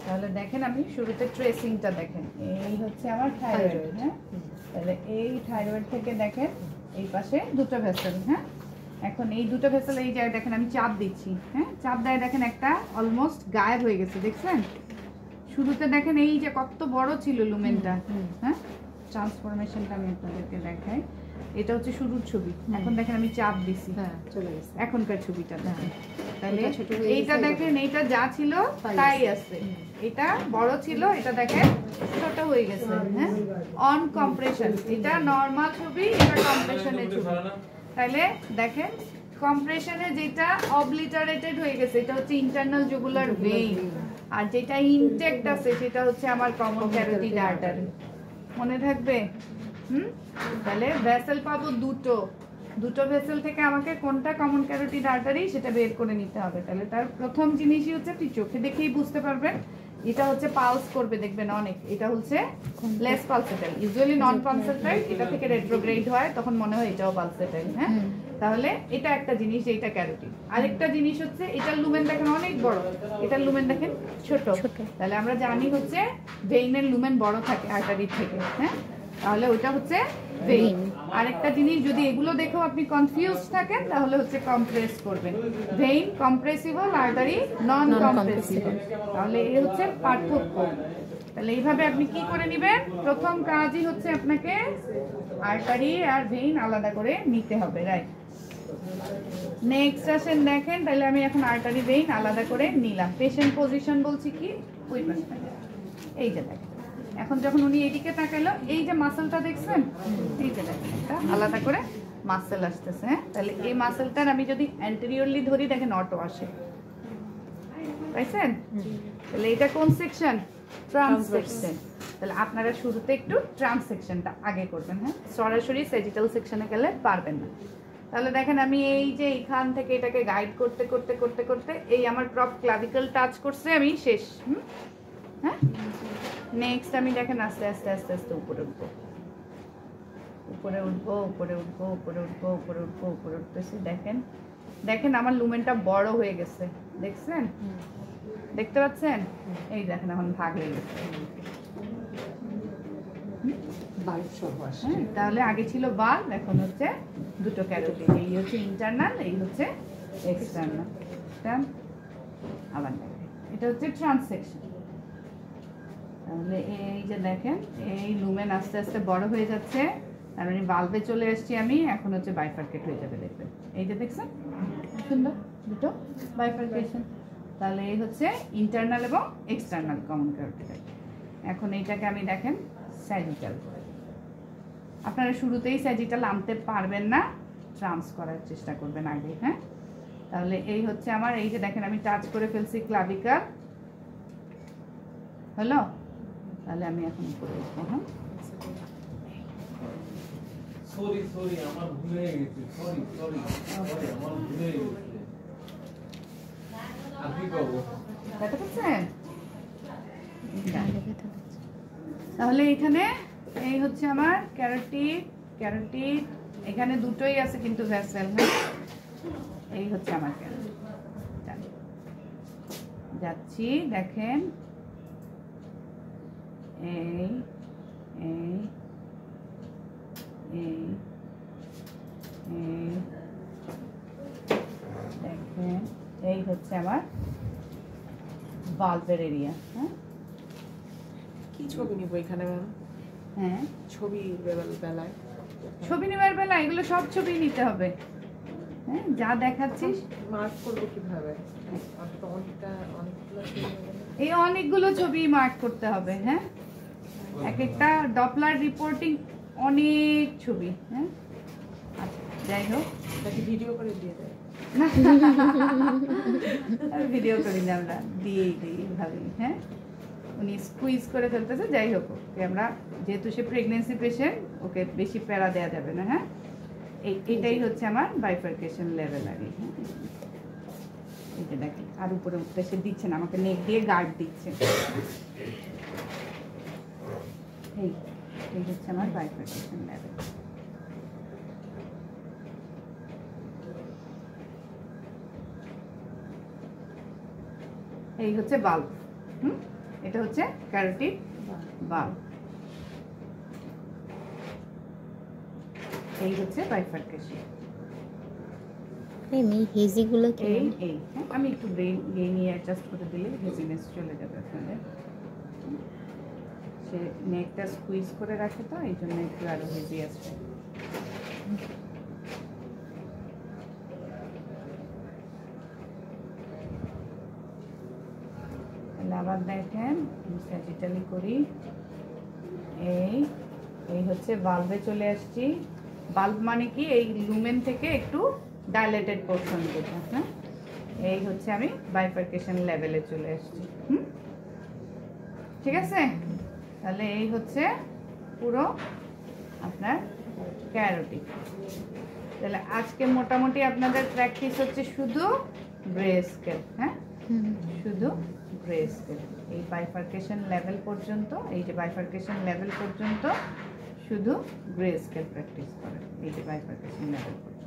তাহলে দেখেন আমি শুরুতে ট্রেসিংটা দেখেন, এই হচ্ছে আমার থাইরয়েড। হ্যাঁ, তাহলে এই থাইরয়েড থেকে দেখেন এই পাশে দুটো ভেসেল। হ্যাঁ, এখন এই দুটো ভেসেল এই জায়গায় দেখেন আমি চাপ দিচ্ছি। হ্যাঁ, চাপ দেয় দেখেন একটা অলমোস্ট গায়েব হয়ে গেছে, দেখছেন? শুরুতে দেখেন এই যে কত বড় ছিল লুমেনটা। হ্যাঁ, ট্রান্সফরমেশনটা আমি আপনাদেরকে দেখাই। এটা হচ্ছে শুরুর ছবি, এখন দেখেন আমি চাপ দিছি, চলে গেছে এখনকার ছবিটা দেখেন। তাহলে এইটা দেখেন এইটা যা ছিল তাই আছে, এটা বড় ছিল, এটা দেখেন ছোট হয়ে গেছে। হ্যাঁ, অন কম্প্রেশন, এটা নরমাল ছবি, এটা কম্প্রেশনের ছবি। তাহলে দেখেন কম্প্রেশনে যেটা অবলিটারেটেড হয়ে গেছে এটা হচ্ছে ইন্টারনাল জুগুলার ভেইন, আর যেটা ইনটেক্ট আছে সেটা হচ্ছে আমার কমন ক্যারোটিড আর্টারি। মনে থাকবে? তাহলে ভেসেল পাবো দুটো ভেসেল থেকে আমাকে কোনটা কমন ক্যারোটিড আর্টারি সেটা বের করে নিতে হবে। তাহলে তার প্রথম জিনিসই হচ্ছে আপনি চোখে দেখেই বুঝতে পারবেন, এটা হচ্ছে পালস করবে দেখবেন অনেক, এটা হচ্ছে লেস পালসেটাইল, ইউজুয়ালি নন পালসেটাইল, এটা থেকে রেট্রোগ্রেড হয় তখন মনে হয় এটাও পালসেটাইল। হ্যাঁ, তাহলে এটা একটা জিনিস, এইটা ক্যারোটিড। আরেকটা জিনিস হচ্ছে এটার লুমেন দেখেন অনেক বড়, এটার লুমেন দেখেন ছোট। তাহলে আমরা জানি হচ্ছে ভেইনের লুমেন বড় থাকে আর্টারির থেকে। হ্যাঁ, তাহলে ওইটা হচ্ছে ভেইন। আরেকটা জিনিস যদি এগুলো দেখেও আপনি কনফিউজ থাকেন তাহলে হচ্ছে কম্প্রেস করবেন, ভেইন কম্প্রেসিবল, আর্টারি নন কম্প্রেসিবল। তাহলে এই হচ্ছে পার্থক্য। তাহলে এইভাবে আপনি কি করে নেবেন, প্রথম কাজই হচ্ছে আপনাকে আর্টারি আর ভেইন আলাদা করে নিতে হবে, রাইট? নেক্সট আসেন দেখেন, তাহলে আমি এখন আর্টারি ভেইন আলাদা করে নিলাম। পেশেন্ট পজিশন বলছি কি ওই পাশে, এই যে দেখেন এখন যখন উনি এদিকে তাকালো এই যে মাসেলটা দেখছেন, এই যে দেখেন একটা আলাদা করে মাসেল আসতেছে। হ্যাঁ, তাহলে এই মাসেলটার আমি যদি অ্যান্টেরিয়রলি ধরি দেখেন অটো আসে, পাইছেন? তাহলে এটা কোন সেকশন? ট্রান্সসেকশন। তাহলে আপনারা শুরুতে একটু ট্রান্সসেকশনটা আগে করবেন। হ্যাঁ, সরাসরি সেজিটাল সেকশনে গেলে পারবেন না। তাহলে দেখেন আমি এই যে এইখান থেকে এটাকে গাইড করতে করতে করতে করতে এই আমার প্রপ ক্লাভিকল টাচ করছে, আমি শেষ। হ্যাঁ, নেক্সট আমি দেখেন আস্তে আস্তে আস্তে আস্তে উপরে উঠবো, উপরে উঠবো, উপরে উঠবো, উপরে উঠবো, উপরে উঠবো, উপরে উঠতেছি। দেখেন দেখেন আমার লুমেনটা বড় হয়ে গেছে, দেখছেন? দেখতে পাচ্ছেন? এই দেখেন এখন ভাগ হয়ে গেছে। তাহলে আগে ছিল বাল্ব, এখন হচ্ছে দুটো ক্যারোটিড, এই হচ্ছে ইন্টারনাল, এই হচ্ছে এক্সটার্নাল। আবার দেখেন এটা হচ্ছে ট্রান্সসেকশন। তাহলে এই যে দেখেন এই লুমেন আস্তে আস্তে বড় হয়ে যাচ্ছে, তার মানে বাল্বে চলে আসছি আমি, এখন হচ্ছে বাইফার্কেট হয়ে যাবে দেখবেন। এই যে দেখছেন সুন্দর দুটো বাইফার্কেশন। তাহলে এই হচ্ছে ইন্টারনাল এবং এক্সটার্নাল কমন ক্যারোটিড। এখন এইটাকে আমি দেখেন স্যাজিটাল, আপনারা শুরুতেই স্যাজিটাল আনতে পারবেন না, ট্রান্স করার চেষ্টা করবেন আগে। হ্যাঁ, তাহলে এই হচ্ছে আমার, এই যে দেখেন আমি টাচ করে ফেলছি ক্লাভিকাল, হলো? তাহলে আমি এখন উপরে উঠবো। হ্যাঁ, সরি আমার ভুল হয়ে গেছে, সরি আমার ভুল হয়ে গেছে। আপনি কবো দেখতে পাচ্ছেন? তাহলে এখানে এই হচ্ছে আমার ক্যারোটিড, এখানে দুটোই আছে কিন্তু ভেসেল। হ্যাঁ, এই হচ্ছে আমার ক্যারোটিড। যাচ্ছি দেখেন এই এই এই এই দেখেন এই হচ্ছে আমার বাল্বের এরিয়া। হ্যাঁ, কি ছবি নিব এখানে ম্যাম? হ্যাঁ, ছবি বেলায় ছবি নেবার বেলা এগুলো সব ছবি নিতে হবে। হ্যাঁ, যা দেখাচ্ছিস মার্ক করব কিভাবে? এই অনেকগুলো ছবি মার্ক করতে হবে। হ্যাঁ, এক একটা ডপলার রিপোর্টিং অনেক ছবি। হ্যাঁ, আচ্ছা যাই হোক, তাকে ভিডিও করে দিয়ে দেয় না ভিডিও করি না, আমরা দিয়েই দিই ভাবি। হ্যাঁ, উনি স্কুইজ করে ফেলতেছে, যাই হোক ওকে আমরা, যেহেতু সে প্রেগনেন্সি পেশেন্ট, ওকে বেশি প্যারা দেওয়া যাবে না। হ্যাঁ, এইটাই হচ্ছে আমার বাইফার্কেশন লেভেল আর কি। হ্যাঁ, এইটা দেখি আর উপরে উঠতে সে দিচ্ছে না, আমাকে নেক দিয়ে গার্ড দিচ্ছে। এই হচ্ছে আমার বাইফার্কেশন লেভেল। এই হচ্ছে বাল্ব। এটা হচ্ছে ক্যারোটিড বাল্ব। এই হচ্ছে বাইফার্কেশন। এই হেজিগুলো কি? এই হ্যাঁ, আমি একটু ব্রেন নিয়ে অ্যাডজাস্ট করে দিলে হেজিনেস চলে যাবে আপনাদের। সে নেকটা স্কুইজ করে রাখে তো এই জন্য একটু আরো হেজি আসবে। তাহলে আবার দেখেন স্যাজিটালি করি। এই হচ্ছে বাল্বে চলে আসছি। বাল্ব মানে কি এই লুমেন থেকে একটু ডাইলেটেড পোর্শন যেটা, হ্যাঁ এই হচ্ছে আমি বাইফার্কেশন লেভেলে চলে আসছি। ঠিক আছে, তাহলে এই হচ্ছে পুরো আপনার ক্যারোটিড। তাহলে আজকে মোটামুটি আপনাদের প্র্যাকটিস হচ্ছে শুধু গ্রে স্কেল, হ্যাঁ শুধু গ্রে স্কেল। এই বাইফার্কেশন লেভেল পর্যন্ত, এই যে বাইফার্কেশন লেভেল পর্যন্ত শুধু গ্রে স্কেল প্র্যাকটিস করেন, এই যে বাইফার্কেশন লেভেল পর্যন্ত।